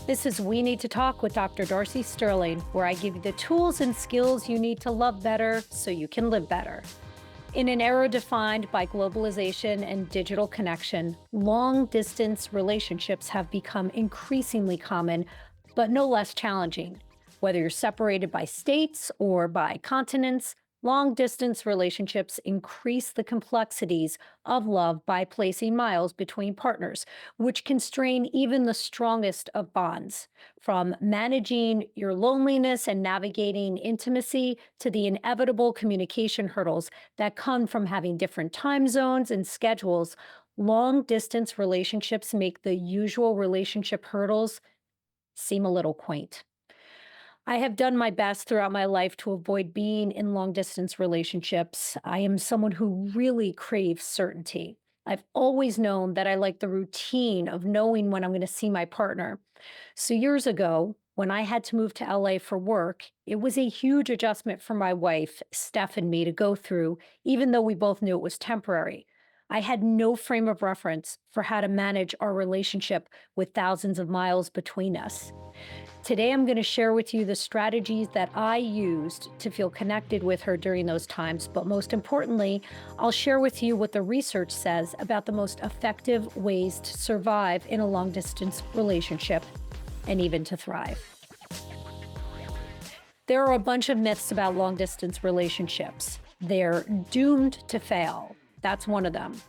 This is We Need to Talk with Dr. Darcy Sterling, where I give you the tools and skills you need to love better so you can live better. In an era defined by globalization and digital connection, long distance relationships have become increasingly common, but no less challenging. Whether you're separated by states or by continents, long distance relationships increase the complexities of love by placing miles between partners, which can strain even the strongest of bonds. From managing your loneliness and navigating intimacy to the inevitable communication hurdles that come from having different time zones and schedules, long distance relationships make the usual relationship hurdles seem a little quaint. I have done my best throughout my life to avoid being in long distance relationships. I am someone who really craves certainty. I've always known that I like the routine of knowing when I'm going to see my partner. So years ago, when I had to move to LA for work, it was a huge adjustment for my wife, Steph, and me to go through, even though we both knew it was temporary. I had no frame of reference for how to manage our relationship with thousands of miles between us. Today, I'm going to share with you the strategies that I used to feel connected with her during those times. But most importantly, I'll share with you what the research says about the most effective ways to survive in a long distance relationship and even to thrive. There are a bunch of myths about long distance relationships. They're doomed to fail. That's one of them.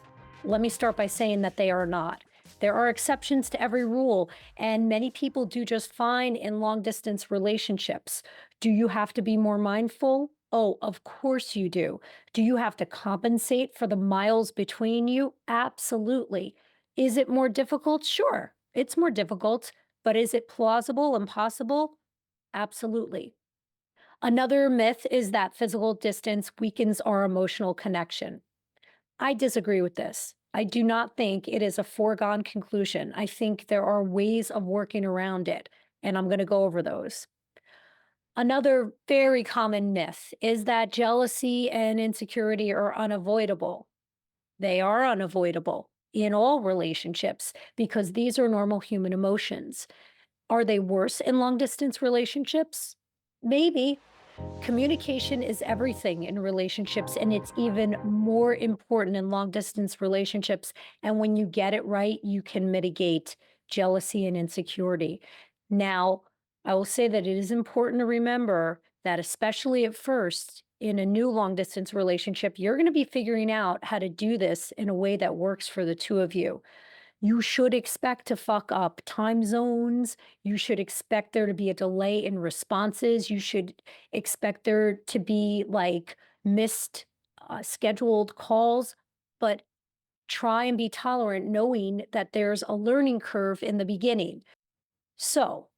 Let me start by saying that they are not. There are exceptions to every rule, and many people do just fine in long distance relationships. Do you have to be more mindful? Oh, of course you do. Do you have to compensate for the miles between you? Absolutely. Is it more difficult? Sure, it's more difficult, but is it plausible and possible? Absolutely. Another myth is that physical distance weakens our emotional connection. I disagree with this. I do not think it is a foregone conclusion. I think there are ways of working around it, and I'm going to go over those. Another very common myth is that jealousy and insecurity are unavoidable. They are unavoidable in all relationships because these are normal human emotions. Are they worse in long distance relationships? Maybe. Communication is everything in relationships, and it's even more important in long distance relationships. And when you get it right, you can mitigate jealousy and insecurity. Now, I will say that it is important to remember that, especially at first, in a new long distance relationship, you're going to be figuring out how to do this in a way that works for the two of you. You should expect to fuck up time zones. You should expect there to be a delay in responses. You should expect there to be like missed scheduled calls, but try and be tolerant, knowing that there's a learning curve in the beginning. So,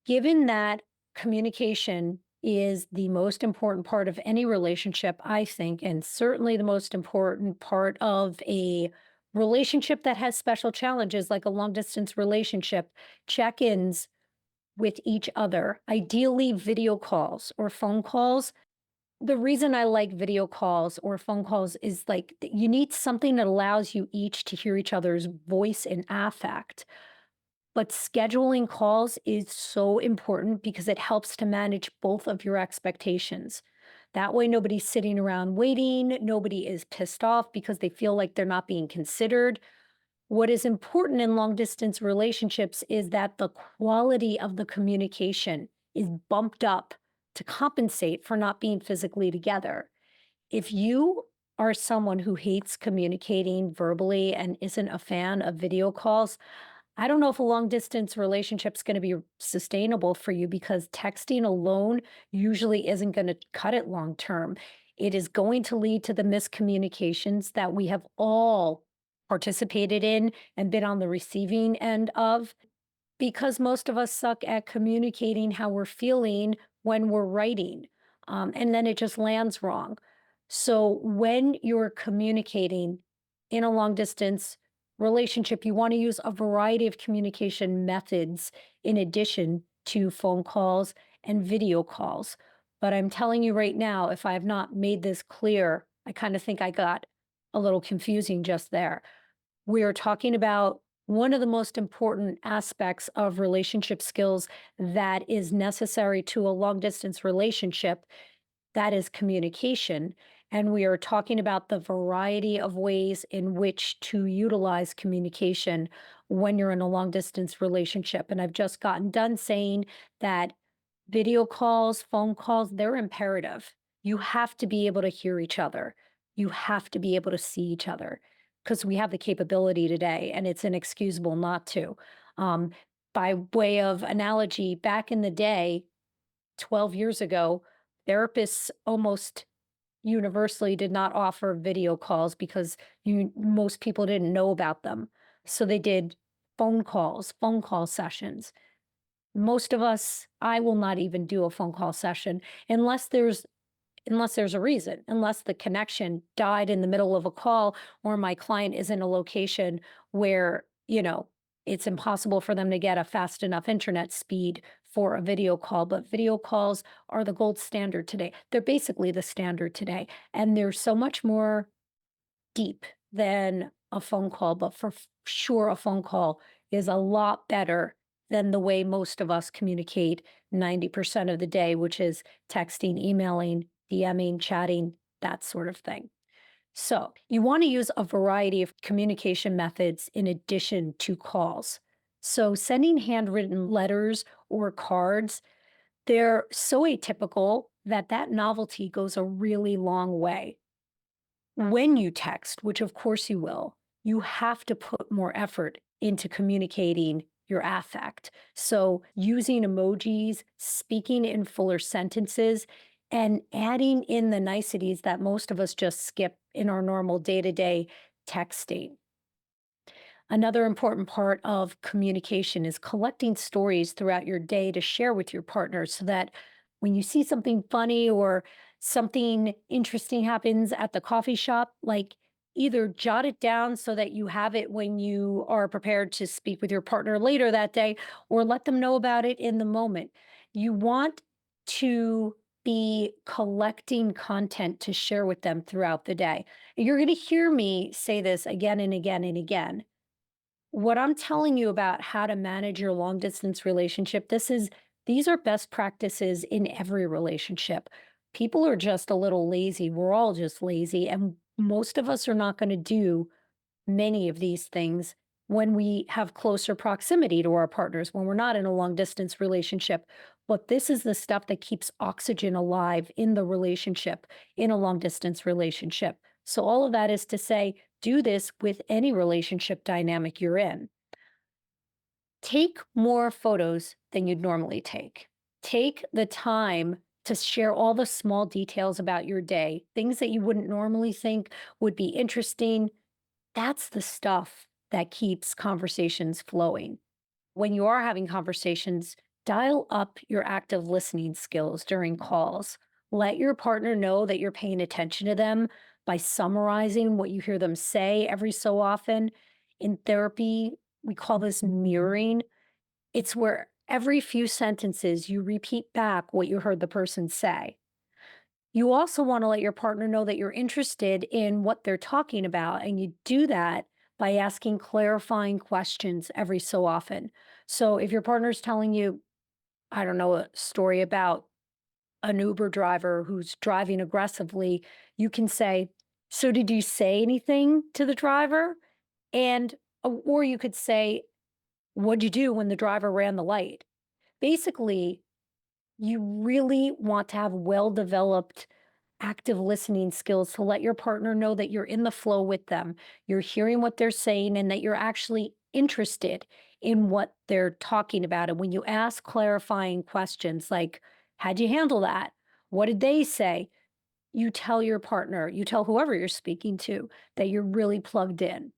given that communication is the most important part of any relationship, I think, and certainly the most important part of a relationship that has special challenges like a long distance relationship, check ins with each other, ideally video calls or phone calls. The reason I like video calls or phone calls is like you need something that allows you each to hear each other's voice and affect. But scheduling calls is so important because it helps to manage both of your expectations. That way, nobody's sitting around waiting. Nobody is pissed off because they feel like they're not being considered. What is important in long distance relationships is that the quality of the communication is bumped up to compensate for not being physically together. If you are someone who hates communicating verbally and isn't a fan of video calls, I don't know if a long distance relationship is going to be sustainable for you because texting alone usually isn't going to cut it long term. It is going to lead to the miscommunications that we have all participated in and been on the receiving end of because most of us suck at communicating how we're feeling when we're writing. And then it just lands wrong. So when you're communicating in a long distance relationship, you want to use a variety of communication methods in addition to phone calls and video calls. But I'm telling you right now, if I have not made this clear, I kind of think I got a little confusing just there. We are talking about One of the most important aspects of relationship skills that is necessary to a long distance relationship, that is communication. And we are talking about the variety of ways in which to utilize communication when you're in a long distance relationship. And I've just gotten done saying that video calls, phone calls, they're imperative. You have to be able to hear each other. You have to be able to see each other because we have the capability today and it's inexcusable not to. Um, by way of analogy, back in the day, 12 years ago, therapists almost universally did not offer video calls because most people didn't know about them. So they did phone call sessions. Most of us, I will not even do a phone call session unless there's a reason, unless the connection died in the middle of a call or my client is in a location where, it's impossible for them to get a fast enough internet speed for a video call. But video calls are the gold standard today. They're basically the standard today. And they're so much more deep than a phone call, but for sure, a phone call is a lot better than the way most of us communicate 90% of the day, which is texting, emailing, DMing, chatting, that sort of thing. So, you want to use a variety of communication methods in addition to calls. So, sending handwritten letters or cards, they're so atypical that that novelty goes a really long way. When you text, which of course you will, you have to put more effort into communicating your affect. So, using emojis, speaking in fuller sentences, and adding in the niceties that most of us just skip in our normal day to day texting. Another important part of communication is collecting stories throughout your day to share with your partner so that when you see something funny or something interesting happens at the coffee shop, like either jot it down so that you have it when you are prepared to speak with your partner later that day, or let them know about it in the moment. You want to be collecting content to share with them throughout the day. You're going to hear me say this again and again and again. What I'm telling you about how to manage your long distance relationship, these are best practices in every relationship. People are just a little lazy. We're all just lazy. And most of us are not going to do many of these things when we have closer proximity to our partners, when we're not in a long distance relationship. But this is the stuff that keeps oxygen alive in the relationship, in a long distance relationship. So, all of that is to say, do this with any relationship dynamic you're in. Take more photos than you'd normally take. Take the time to share all the small details about your day, things that you wouldn't normally think would be interesting. That's the stuff that keeps conversations flowing. When you are having conversations, dial up your active listening skills during calls. Let your partner know that you're paying attention to them by summarizing what you hear them say every so often. In therapy, we call this mirroring. It's where every few sentences you repeat back what you heard the person say. You also want to let your partner know that you're interested in what they're talking about, and you do that by asking clarifying questions every so often. So if your partner's telling you, I don't know, a story about an Uber driver who's driving aggressively, you can say, "So did you say anything to the driver?" And or you could say, "What'd you do when the driver ran the light?" Basically, you really want to have well developed active listening skills to let your partner know that you're in the flow with them. You're hearing what they're saying and that you're actually interested in what they're talking about. And when you ask clarifying questions like, how'd you handle that? What did they say? You tell your partner, you tell whoever you're speaking to that you're really plugged in.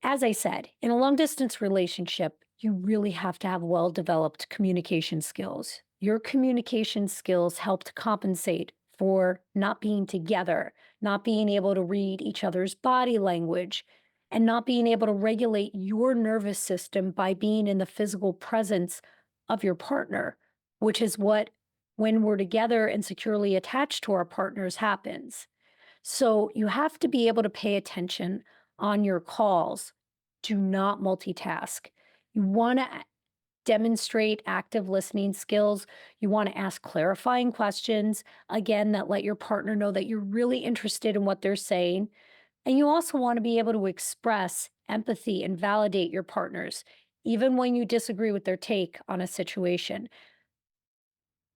As I said, in a long distance relationship, you really have to have well developed communication skills. Your communication skills help to compensate for not being together, not being able to read each other's body language, and not being able to regulate your nervous system by being in the physical presence of your partner, which is what, when we're together and securely attached to our partners, happens. So you have to be able to pay attention on your calls Do not multitask. You want to demonstrate active listening skills. You want to ask clarifying questions, again, that let your partner know that you're really interested in what they're saying. And you also want to be able to express empathy and validate your partners, even when you disagree with their take on a situation.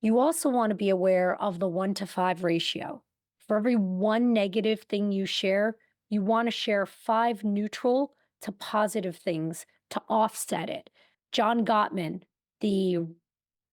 You also want to be aware of the 1 to 5 ratio. For every one negative thing you share, you want to share 5 neutral to positive things to offset it. John Gottman, the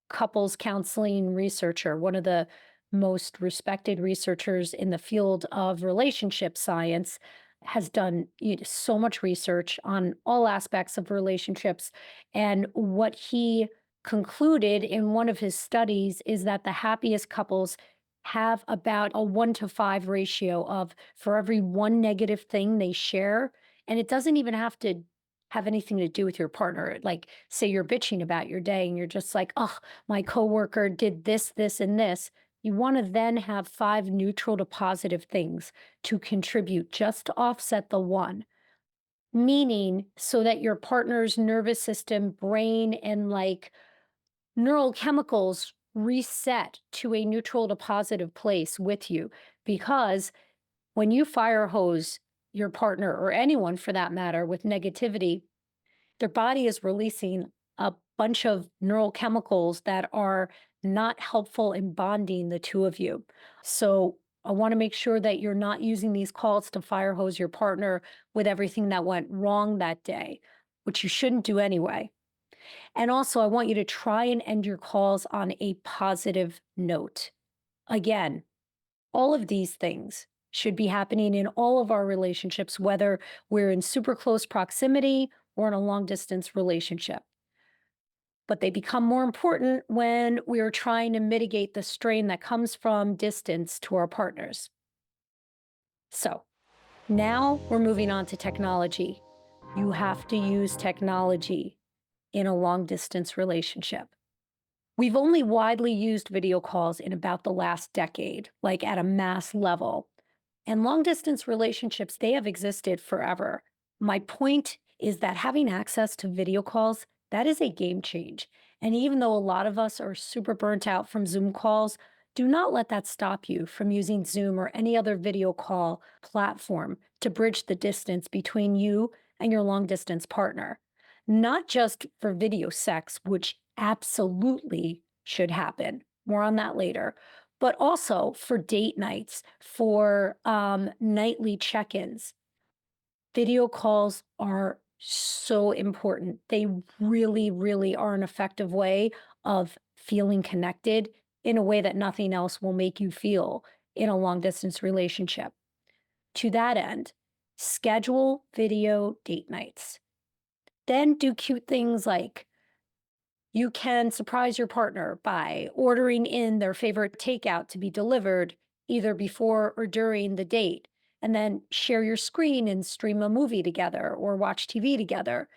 couples counseling researcher, one of the most respected researchers in the field of relationship science, has done so much research on all aspects of relationships. And what he concluded in one of his studies is that the happiest couples have about a 1 to 5 ratio of for every one negative thing they share. And it doesn't even have to have anything to do with your partner. Like, say you're bitching about your day and you're just like, oh, my coworker did this, this, and this. You want to then have 5 neutral to positive things to contribute just to offset the one, meaning so that your partner's nervous system, brain, and like neural chemicals reset to a neutral to positive place with you. Because when you fire hose your partner or anyone for that matter with negativity, their body is releasing a bunch of neural chemicals that are not helpful in bonding the two of you. So I want to make sure that you're not using these calls to fire hose your partner with everything that went wrong that day, which you shouldn't do anyway. And also, I want you to try and end your calls on a positive note. Again, all of these things should be happening in all of our relationships, whether we're in super close proximity or in a long distance relationship. But they become more important when we are trying to mitigate the strain that comes from distance to our partners. So now we're moving on to technology. You have to use technology in a long distance relationship. We've only widely used video calls in about the last decade, like at a mass level. And long distance relationships, they have existed forever. My point is that having access to video calls, that is a game change. And even though a lot of us are super burnt out from Zoom calls, do not let that stop you from using Zoom or any other video call platform to bridge the distance between you and your long distance partner. Not just for video sex, which absolutely should happen. More on that later, but also for date nights, for nightly check ins. Video calls are so important. They really, really are an effective way of feeling connected in a way that nothing else will make you feel in a long distance relationship. To that end, schedule video date nights. Then do cute things like you can surprise your partner by ordering in their favorite takeout to be delivered either before or during the date, and then share your screen and stream a movie together or watch TV together.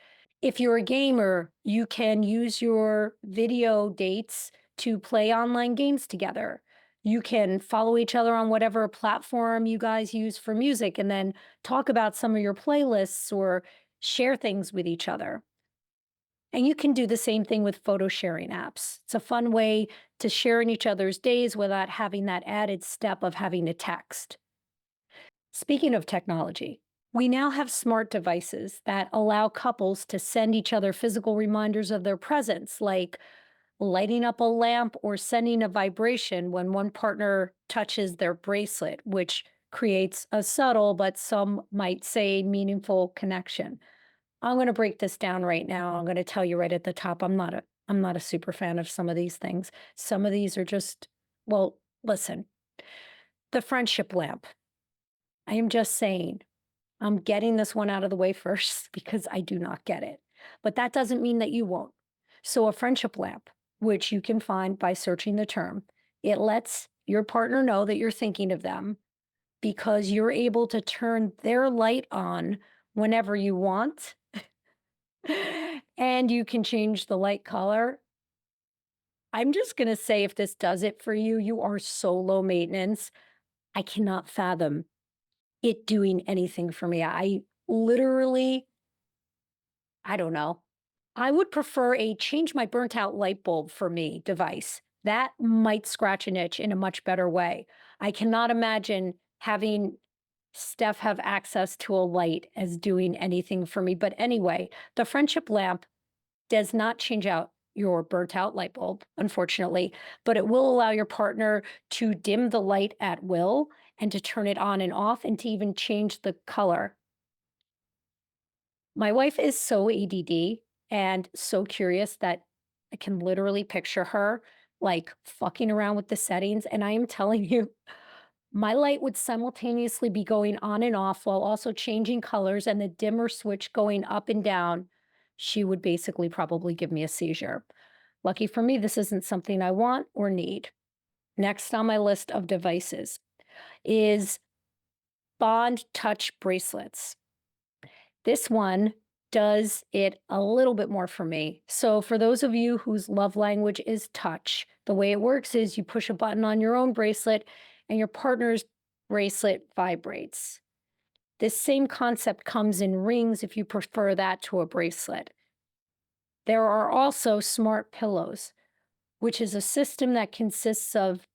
If you're a gamer, you can use your video dates to play online games together. You can follow each other on whatever platform you guys use for music and then talk about some of your playlists or share things with each other. And you can do the same thing with photo sharing apps. It's a fun way to share in each other's days without having that added step of having to text. Speaking of technology, we now have smart devices that allow couples to send each other physical reminders of their presence, like lighting up a lamp or sending a vibration when one partner touches their bracelet, which creates a subtle, but some might say meaningful connection. I'm going to break this down right now. I'm going to tell you right at the top. I'm not a super fan of some of these things. Some of these are just, well, listen. The friendship lamp. I am just saying, I'm getting this one out of the way first because I do not get it. But that doesn't mean that you won't. So a friendship lamp, which you can find by searching the term, it lets your partner know that you're thinking of them because you're able to turn their light on whenever you want and you can change the light color. I'm just going to say if this does it for you, you are so low maintenance. I cannot fathom it doing anything for me. I literally I don't know. I would prefer a change my burnt out light bulb for me device. That might scratch an itch in a much better way. I cannot imagine having Steph have access to a light as doing anything for me. But anyway, the friendship lamp does not change out your burnt out light bulb, unfortunately, but it will allow your partner to dim the light at will and to turn it on and off and to even change the color. My wife is so ADD and so curious that I can literally picture her like fucking around with the settings. And I am telling you, my light would simultaneously be going on and off while also changing colors and the dimmer switch going up and down. She would basically probably give me a seizure. Lucky for me, this isn't something I want or need. Next on my list of devices is Bond touch bracelets. This one does it a little bit more for me. So, for those of you whose love language is touch, the way it works is you push a button on your own bracelet and your partner's bracelet vibrates. This same concept comes in rings if you prefer that to a bracelet. There are also smart pillows, which is a system that consists of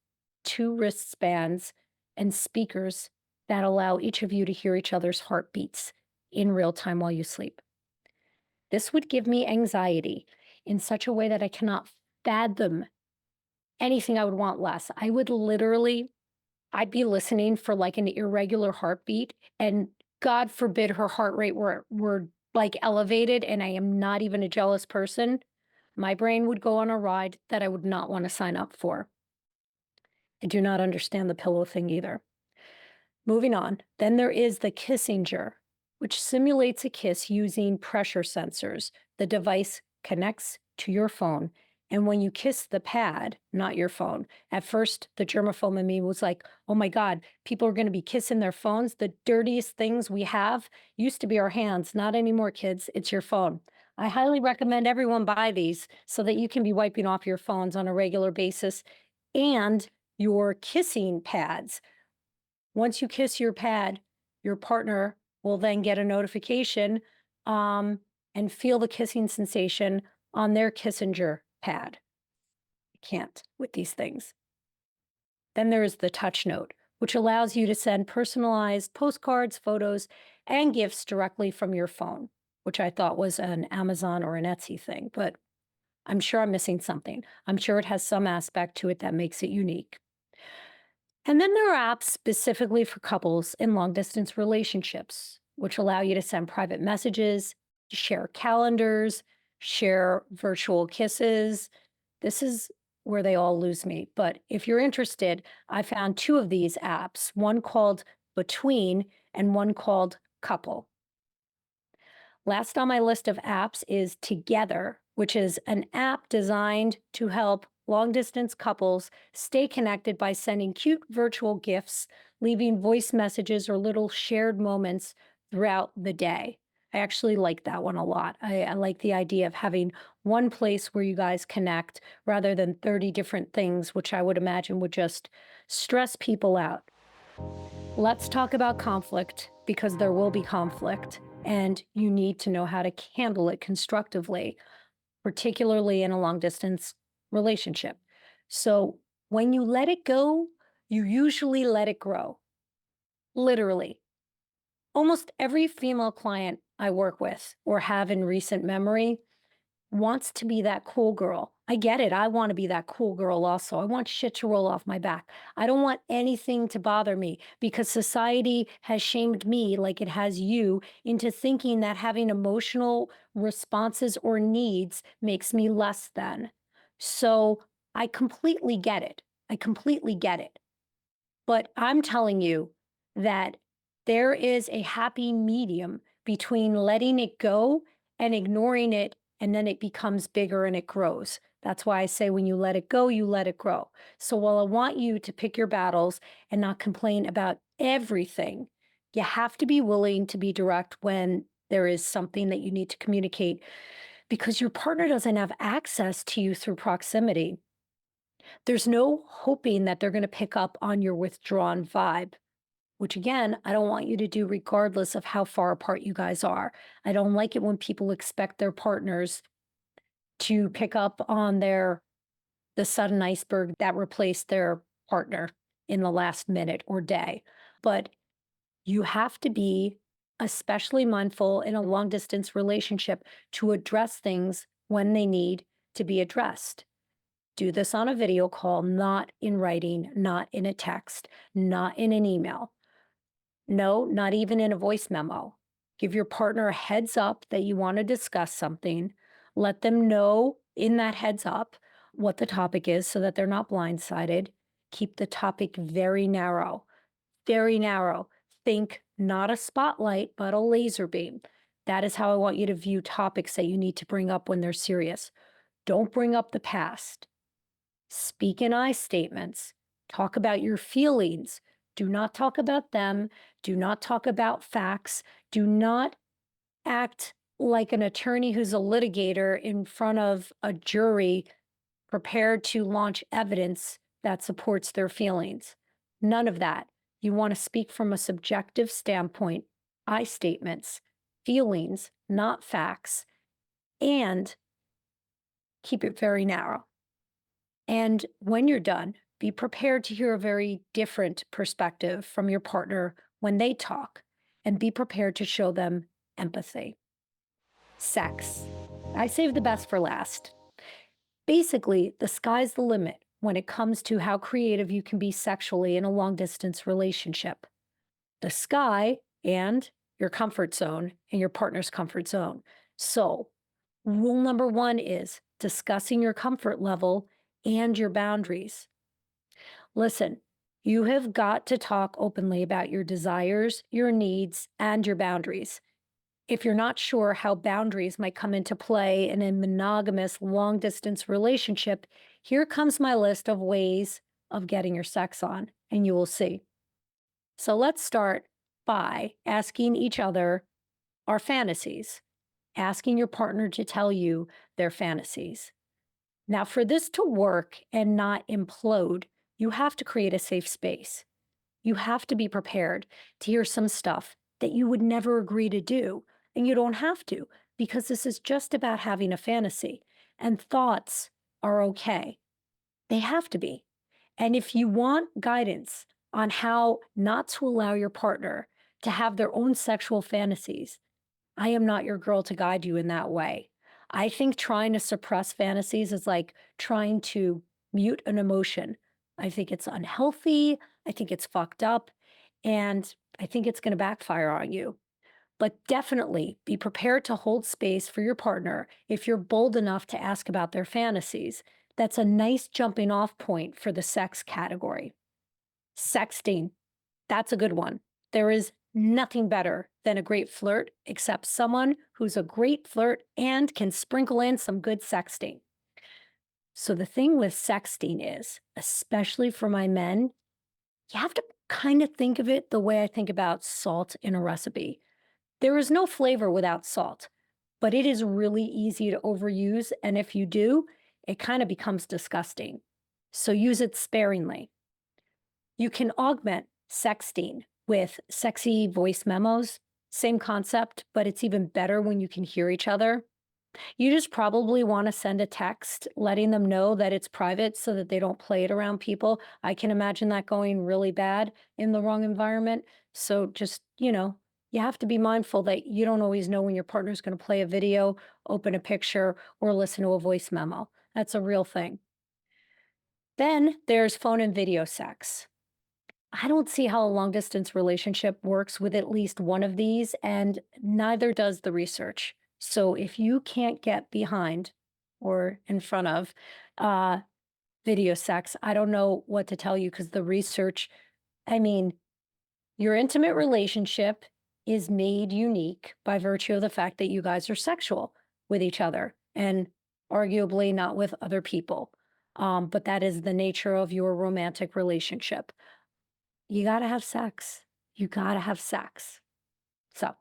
two wristbands and speakers that allow each of you to hear each other's heartbeats in real time while you sleep. This would give me anxiety in such a way that I cannot fathom anything I would want less. I would literally, I'd be listening for like an irregular heartbeat, and God forbid her heart rate were like elevated, and I am not even a jealous person. My brain would go on a ride that I would not want to sign up for. I do not understand the pillow thing either. Moving on, then there is the Kissinger, which simulates a kiss using pressure sensors. The device connects to your phone. And when you kiss the pad, not your phone, at first the germaphobe in me was like, oh my God, people are going to be kissing their phones. The dirtiest things we have used to be our hands. Not anymore, kids. It's your phone. I highly recommend everyone buy these so that you can be wiping off your phones on a regular basis and your kissing pads. Once you kiss your pad, your partner will then get a notification and feel the kissing sensation on their Kissinger pad. I can't with these things. Then there is the touch note, which allows you to send personalized postcards, photos, and gifts directly from your phone, which I thought was an Amazon or an Etsy thing, but I'm sure I'm missing something. I'm sure it has some aspect to it that makes it unique. And then there are apps specifically for couples in long distance relationships, which allow you to send private messages, share calendars, share virtual kisses. This is where they all lose me. But if you're interested, I found two of these apps, one called Between and one called Couple. Last on my list of apps is Together, which is an app designed to help long distance couples stay connected by sending cute virtual gifts, leaving voice messages or little shared moments throughout the day. I actually like that one a lot. I like the idea of having one place where you guys connect rather than 30 different things, which I would imagine would just stress people out. Let's talk about conflict because there will be conflict and you need to know how to handle it constructively, particularly in a long distance relationship. So when you let it go, you usually let it grow. Literally. Almost every female client I work with or have in recent memory wants to be that cool girl. I get it. I want to be that cool girl also. I want shit to roll off my back. I don't want anything to bother me because society has shamed me, like it has you, into thinking that having emotional responses or needs makes me less than. So I completely get it. I completely get it. But I'm telling you that there is a happy medium between letting it go and ignoring it, and then it becomes bigger and it grows. That's why I say when you let it go, you let it grow. So while I want you to pick your battles and not complain about everything, you have to be willing to be direct when there is something that you need to communicate because your partner doesn't have access to you through proximity. There's no hoping that they're going to pick up on your withdrawn vibe. which again, I don't want you to do regardless of how far apart you guys are. I don't like it when people expect their partners to pick up on the sudden iceberg that replaced their partner in the last minute or day. But you have to be especially mindful in a long distance relationship to address things when they need to be addressed. Do this on a video call, not in writing, not in a text, not in an email. No, not even in a voice memo. Give your partner a heads up that you want to discuss something. Let them know in that heads up what the topic is so that they're not blindsided. Keep the topic very narrow, very narrow. Think not a spotlight, but a laser beam. That is how I want you to view topics that you need to bring up when they're serious. Don't bring up the past. Speak in I statements. Talk about your feelings. Do not talk about them. Do not talk about facts. Do not act like an attorney who's a litigator in front of a jury prepared to launch evidence that supports their feelings. None of that. You want to speak from a subjective standpoint, I statements, feelings, not facts, and keep it very narrow. And when you're done, be prepared to hear a very different perspective from your partner when they talk, and be prepared to show them empathy. Sex. I saved the best for last. Basically, the sky's the limit when it comes to how creative you can be sexually in a long distance relationship. The sky and your comfort zone and your partner's comfort zone. So, rule number one is discussing your comfort level and your boundaries. Listen, you have got to talk openly about your desires, your needs, and your boundaries. If you're not sure how boundaries might come into play in a monogamous long distance relationship, here comes my list of ways of getting your sex on, and you will see. So let's start by asking each other our fantasies, asking your partner to tell you their fantasies. Now, for this to work and not implode, you have to create a safe space. You have to be prepared to hear some stuff that you would never agree to do. And you don't have to, because this is just about having a fantasy. And thoughts are okay. They have to be. And if you want guidance on how not to allow your partner to have their own sexual fantasies, I am not your girl to guide you in that way. I think trying to suppress fantasies is like trying to mute an emotion. I think it's unhealthy. I think it's fucked up. And I think it's going to backfire on you. But definitely be prepared to hold space for your partner if you're bold enough to ask about their fantasies. That's a nice jumping off point for the sex category. Sexting. That's a good one. There is nothing better than a great flirt, except someone who's a great flirt and can sprinkle in some good sexting. So the thing with sexting is, especially for my men, you have to kind of think of it the way I think about salt in a recipe. There is no flavor without salt, but it is really easy to overuse. And if you do, it kind of becomes disgusting. So use it sparingly. You can augment sexting with sexy voice memos. Same concept, but it's even better when you can hear each other. You just probably want to send a text letting them know that it's private so that they don't play it around people. I can imagine that going really bad in the wrong environment. So just, you have to be mindful that you don't always know when your partner's going to play a video, open a picture, or listen to a voice memo. That's a real thing. Then there's phone and video sex. I don't see how a long distance relationship works with at least one of these, and neither does the research. So if you can't get behind or in front of video sex, I don't know what to tell you because the research, I mean, your intimate relationship is made unique by virtue of the fact that you guys are sexual with each other and arguably not with other people. But that is the nature of your romantic relationship. You got to have sex. You got to have sex. So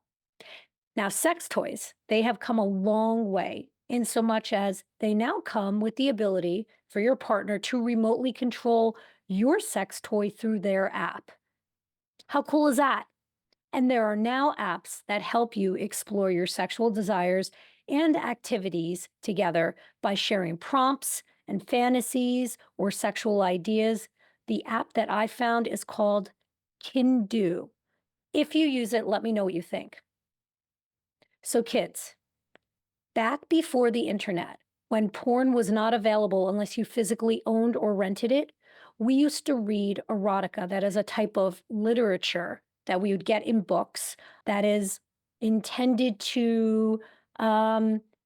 now sex toys, they have come a long way in so much as they now come with the ability for your partner to remotely control your sex toy through their app. How cool is that? And there are now apps that help you explore your sexual desires and activities together by sharing prompts and fantasies or sexual ideas. The app that I found is called Kindu. If you use it, let me know what you think. So, kids, back before the internet, when porn was not available unless you physically owned or rented it, we used to read erotica, that is a type of literature that we would get in books that is intended to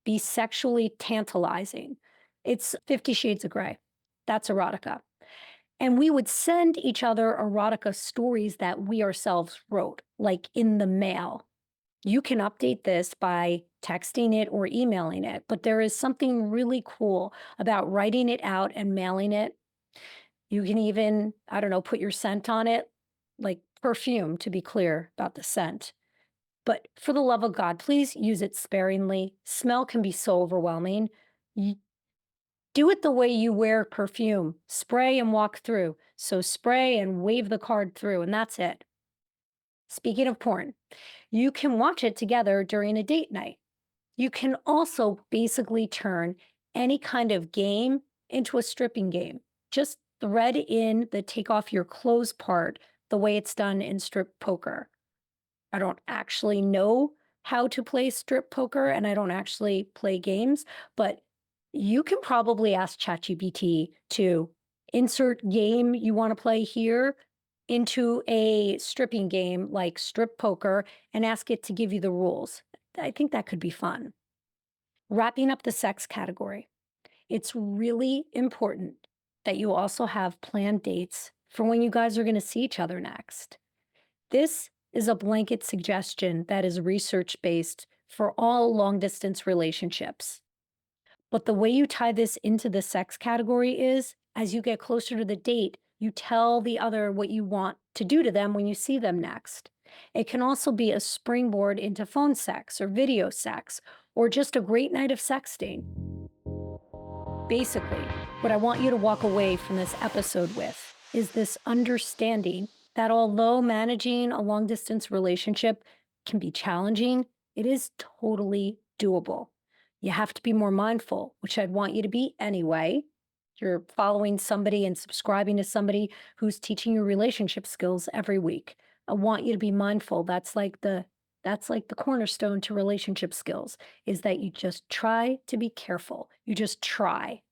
be sexually tantalizing. It's 50 Shades of Grey. That's erotica. And we would send each other erotica stories that we ourselves wrote, like in the mail. You can update this by texting it or emailing it, but there is something really cool about writing it out and mailing it. You can even, I don't know, put your scent on it, like perfume, to be clear about the scent. But for the love of God, please use it sparingly. Smell can be so overwhelming. You do it the way you wear perfume, spray and walk through. So spray and wave the card through, and that's it. Speaking of porn, you can watch it together during a date night. You can also basically turn any kind of game into a stripping game. Just thread in the take off your clothes part the way it's done in strip poker. I don't actually know how to play strip poker and I don't actually play games, but you can probably ask ChatGPT to insert game you want to play here into a stripping game like strip poker and ask it to give you the rules. I think that could be fun. Wrapping up the sex category, it's really important that you also have planned dates for when you guys are going to see each other next. This is a blanket suggestion that is research based for all long distance relationships. But the way you tie this into the sex category is as you get closer to the date, you tell the other what you want to do to them when you see them next. It can also be a springboard into phone sex or video sex or just a great night of sexting. Basically, what I want you to walk away from this episode with is this understanding that although managing a long distance relationship can be challenging, it is totally doable. You have to be more mindful, which I'd want you to be anyway. You're following somebody and subscribing to somebody who's teaching you relationship skills every week. I want you to be mindful. That's like the cornerstone to relationship skills is that you just try to be careful. You just try.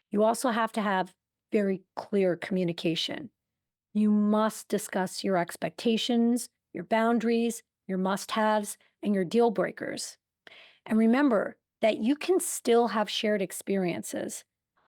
You also have to have very clear communication. You must discuss your expectations, your boundaries, your must haves, and your deal breakers. And remember that you can still have shared experiences.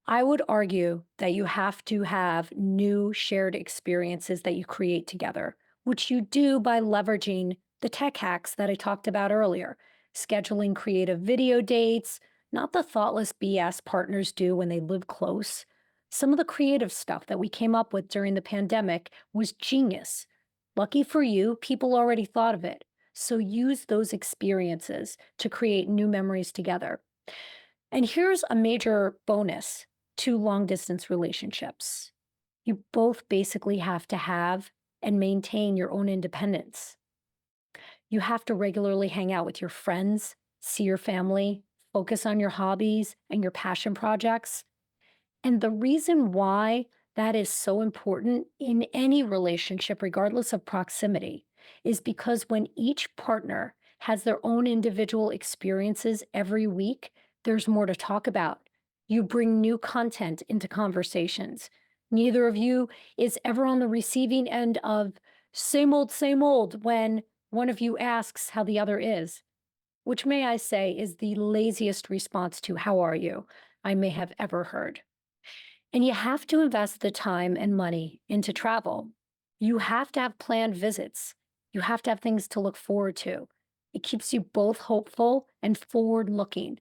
I would argue that you have to have new shared experiences that you create together, which you do by leveraging the tech hacks that I talked about earlier, scheduling creative video dates, not the thoughtless BS partners do when they live close. Some of the creative stuff that we came up with during the pandemic was genius. Lucky for you, people already thought of it. So use those experiences to create new memories together. And here's a major bonus to long distance relationships. You both basically have to have and maintain your own independence. You have to regularly hang out with your friends, see your family, focus on your hobbies and your passion projects. And the reason why that is so important in any relationship, regardless of proximity, is because when each partner has their own individual experiences every week, there's more to talk about. You bring new content into conversations. Neither of you is ever on the receiving end of same old when one of you asks how the other is, which, may I say, is the laziest response to how are you I may have ever heard. And you have to invest the time and money into travel. You have to have planned visits. You have to have things to look forward to. It keeps you both hopeful and forward looking.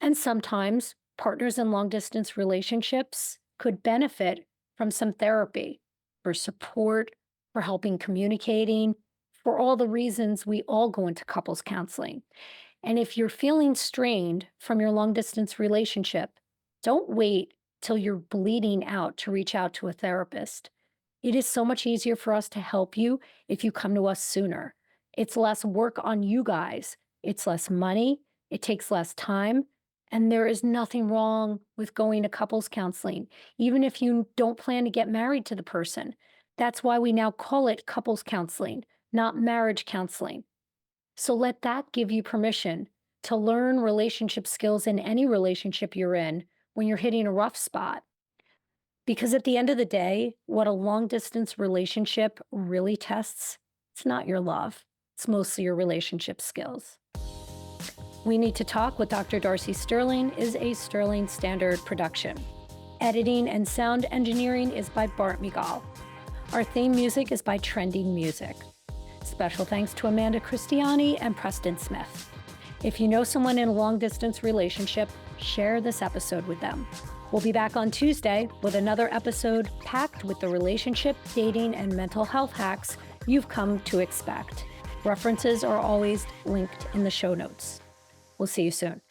And sometimes partners in long distance relationships could benefit from some therapy for support, for helping communicating, for all the reasons we all go into couples counseling. And if you're feeling strained from your long distance relationship, don't wait till you're bleeding out to reach out to a therapist. It is so much easier for us to help you if you come to us sooner. It's less work on you guys. It's less money. It takes less time. And there is nothing wrong with going to couples counseling, even if you don't plan to get married to the person. That's why we now call it couples counseling, not marriage counseling. So let that give you permission to learn relationship skills in any relationship you're in when you're hitting a rough spot. Because at the end of the day, what a long distance relationship really tests, it's not your love, it's mostly your relationship skills. We Need to Talk with Dr. Darcy Sterling is a Sterling Standard production. Editing and sound engineering is by Bart Migal. Our theme music is by Trending Music. Special thanks to Amanda Christiani and Preston Smith. If you know someone in a long-distance relationship, share this episode with them. We'll be back on Tuesday with another episode packed with the relationship, dating, and mental health hacks you've come to expect. References are always linked in the show notes. We'll see you soon.